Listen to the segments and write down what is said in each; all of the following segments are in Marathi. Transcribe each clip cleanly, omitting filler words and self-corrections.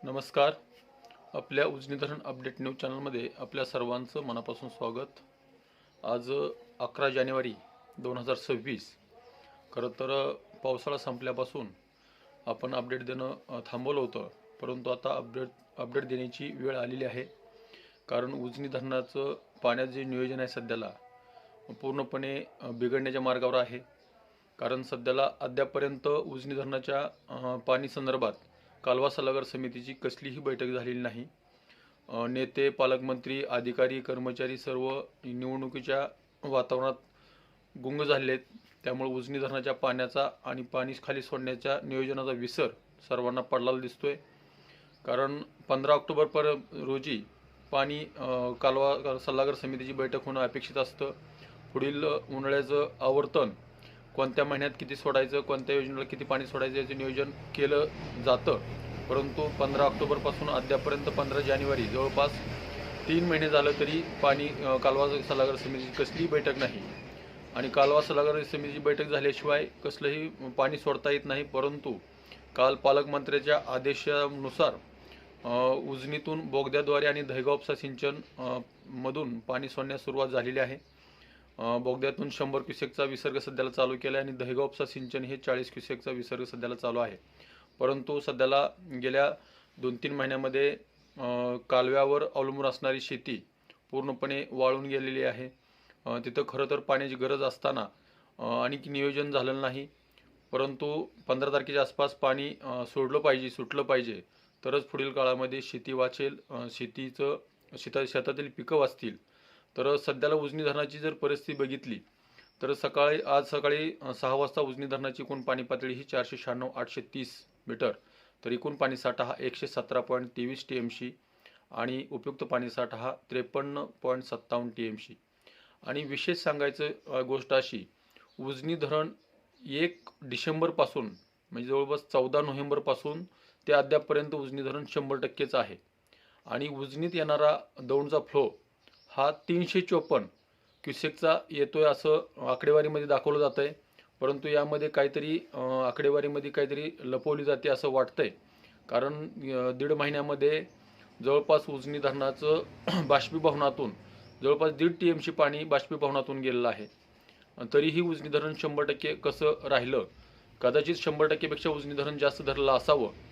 नमस्कार. आपल्या उजनी धरण अपडेट न्यूज चॅनलमध्ये आपल्या सर्वांचं मनापासून स्वागत. आज 11 जानेवारी 2026. खरं तर पावसाळा संपल्यापासून आपण अपडेट देणं थांबवलं होतं, परंतु आता अपडेट देण्याची वेळ आलेली आहे. कारण उजनी धरणाचं पाण्याचं जे नियोजन आहे सध्याला पूर्णपणे बिघडण्याच्या मार्गावर आहे. कारण सध्याला अद्यापर्यंत उजनी धरणाच्या पाणी संदर्भात कालवा सल्लागार समितीची कसलीही बैठक झालेली नाही. नेते, पालकमंत्री, अधिकारी, कर्मचारी सर्व निवडणुकीच्या वातावरणात गुंग झालेले आहेत. त्यामुळे उजनी धरणाच्या पाण्याचा आणि पाणी खाली सोडण्याच्या नियोजनाचा विसर सर्वांना पडलेला दिसतोय. कारण 15 ऑक्टोबर रोजी पाणी कालवा सल्लागार समितीची बैठक होणं अपेक्षित असतं. पुढील उन्हाळ्याचं आवर्तन कोणत्या महिन्यात किती सोडायचं, कोणत्या योजनेला किती पाणी सोडायचं याचे नियोजन केलं जातं. परंतु 15 ऑक्टोबरपासून अद्यापर्यंत 15 जानेवारी जवळपास 3 महिने झालं तरी पाणी कालवा सल्लागार समितीची कसलीही बैठक नाही. आणि कालवा सल्लागार समितीची बैठक झाल्याशिवाय कसलंही पाणी सोडता येत नाही. परंतु काल पालकमंत्र्याच्या आदेशानुसार उजनीतून बोगद्याद्वारे आणि दहेगाव उपसा सिंचन मधून पाणी सोडण्यास सुरुवात झालेली आहे. बोगद्यातून 100 क्युसेकचा विसर्ग सध्याला चालू केला आहे आणि दहेगाव उपसा सिंचन हे 40 क्युसेकचा विसर्ग सध्याला चालू आहे. परंतु सध्याला गेल्या 2-3 महिन्यामध्ये कालव्यावर अवलंबून असणारी शेती पूर्णपणे वाळून गेलेली आहे. तिथं खरं तर पाण्याची गरज असताना आणि नियोजन झालेलं नाही. परंतु 15 तारखेच्या आसपास पाणी सुटलं पाहिजे तरच पुढील काळामध्ये शेती वाचेल, शेतातील पिकं वाचतील. तर सध्याला उजनी धरणाची जर परिस्थिती बघितली तर आज सकाळी 6 वाजता उजनी धरणाची एकूण पाणी पातळी ही 496,830 मीटर, तर एकूण पाणी साठा हा 117.23 TMC आणि उपयुक्त पाणी साठा हा 53.57 TMC. आणि विशेष सांगायचं गोष्ट अशी, उजनी धरण 1 डिसेंबरपासून म्हणजे जवळपास 14 नोव्हेंबरपासून ते अद्यापपर्यंत उजनी धरण 100%च आहे. आणि उजनीत येणारा दौंडचा फ्लो हा 354 क्युसेकचा येतोय असं आकडेवारीमध्ये दाखवलं जात आहे. परंतु यामध्ये काहीतरी आकडेवारीमध्ये काहीतरी लपवली जाते असं वाटतंय. कारण 1.5 महिन्यामध्ये जवळपास उजनी धरणाचं बाष्पीभवनातून जवळपास 1.5 TMC पाणी बाष्पीभवनातून गेलेलं आहे. तरीही उजनी धरण 100% कसं राहिलं? कदाचित 100%पेक्षा उजनी धरण जास्त धरलं असावं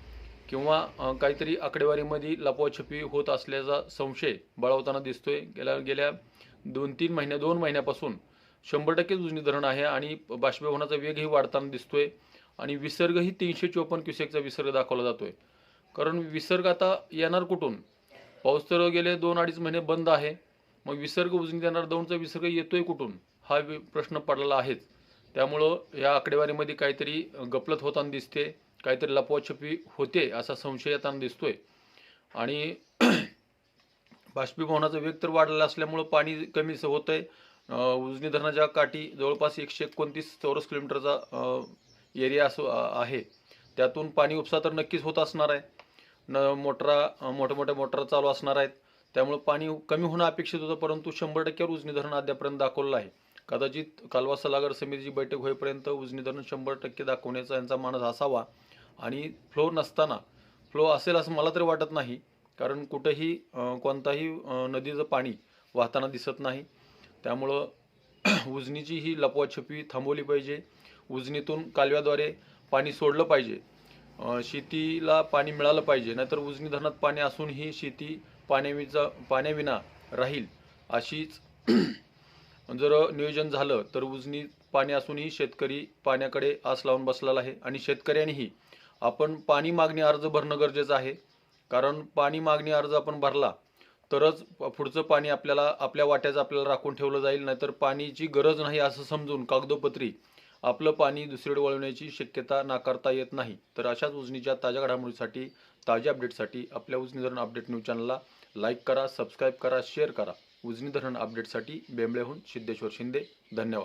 किंवा काहीतरी आकडेवारीमध्ये लपवाछपी होत असल्याचा संशय बळावताना दिसतोय. गेल्या 2 महिन्यापासून 100% उजनी धरण आहे आणि बाष्पीभवनाचा वेगही वाढताना दिसतोय आणि विसर्गही 354 क्युसेकचा विसर्ग दाखवला जातोय. कारण विसर्ग आता येणार कुठून? पाऊस तर गेले 2-2.5 महिने बंद आहे. मग विसर्ग उजनीत येणार दौंडचा विसर्ग येतोय कुठून हा प्रश्न पडलेला आहेच. त्यामुळं या आकडेवारीमध्ये काहीतरी गफलत होताना दिसते, काहीतरी लपवाछपी होते असा संशय येताना दिसतोय. आणि बाष्पीभवनाचा वेग तर वाढलेला असल्यामुळं पाणी कमीच होत आहे. उजनी धरणाच्या काठी जवळपास 129 चौरस किलोमीटरचा एरिया आहे. त्यातून पाणी उपसा तर नक्कीच होत असणार आहे. मोठ्या मोटरा चालू असणार आहेत. त्यामुळे पाणी कमी होणं अपेक्षित होतं. परंतु 100%वर उजनी धरण अद्यापर्यंत दाखवलं आहे. कदाचित कालवा सल्लागार समितीची बैठक होईपर्यंत उजनी धरण 100% दाखवण्याचा यांचा मानस असावा. आणि फ्लो असेल असं मला तरी वाटत नाही. कारण कुठेही कोणताही नदीचं पाणी वाहताना दिसत नाही. त्यामुळं उजनीची ही लपवाछपी थांबवली पाहिजे. उजनीतून कालव्याद्वारे पाणी सोडलं पाहिजे. शेतीला पाणी मिळालं पाहिजे. नाहीतर उजनी धरणात पाणी असूनही शेती पाण्याविना राहील अशीच जर नियोजन झालं तर उजनीत पाणी असूनही शेतकरी पाण्याकडे आस लावून बसलेला आहे. आणि शेतकऱ्यांनीही आपण पाणी मागणी अर्ज भरणं गरजेचं आहे. कारण पाणी मागणी अर्ज आपण भरला तरच पुढचं पाणी आपल्या वाट्याचं आपल्याला राखून ठेवलं जाईल. नाहीतर पाणीची गरज नाही असं समजून कागदोपत्री आपलं पाणी दुसरीकडे वळवण्याची शक्यता नाकारता येत नाही. तर अशाच उजनीच्या ताज्या घडामोडीसाठी, ताज्या अपडेटसाठी आपल्या उजनी धरण अपडेट न्यूज चॅनलला लाईक करा, सबस्क्राईब करा, शेअर करा. उजनी धरण अपडेटसाठी बेंबळेहून सिद्धेश्वर शिंदे. धन्यवाद.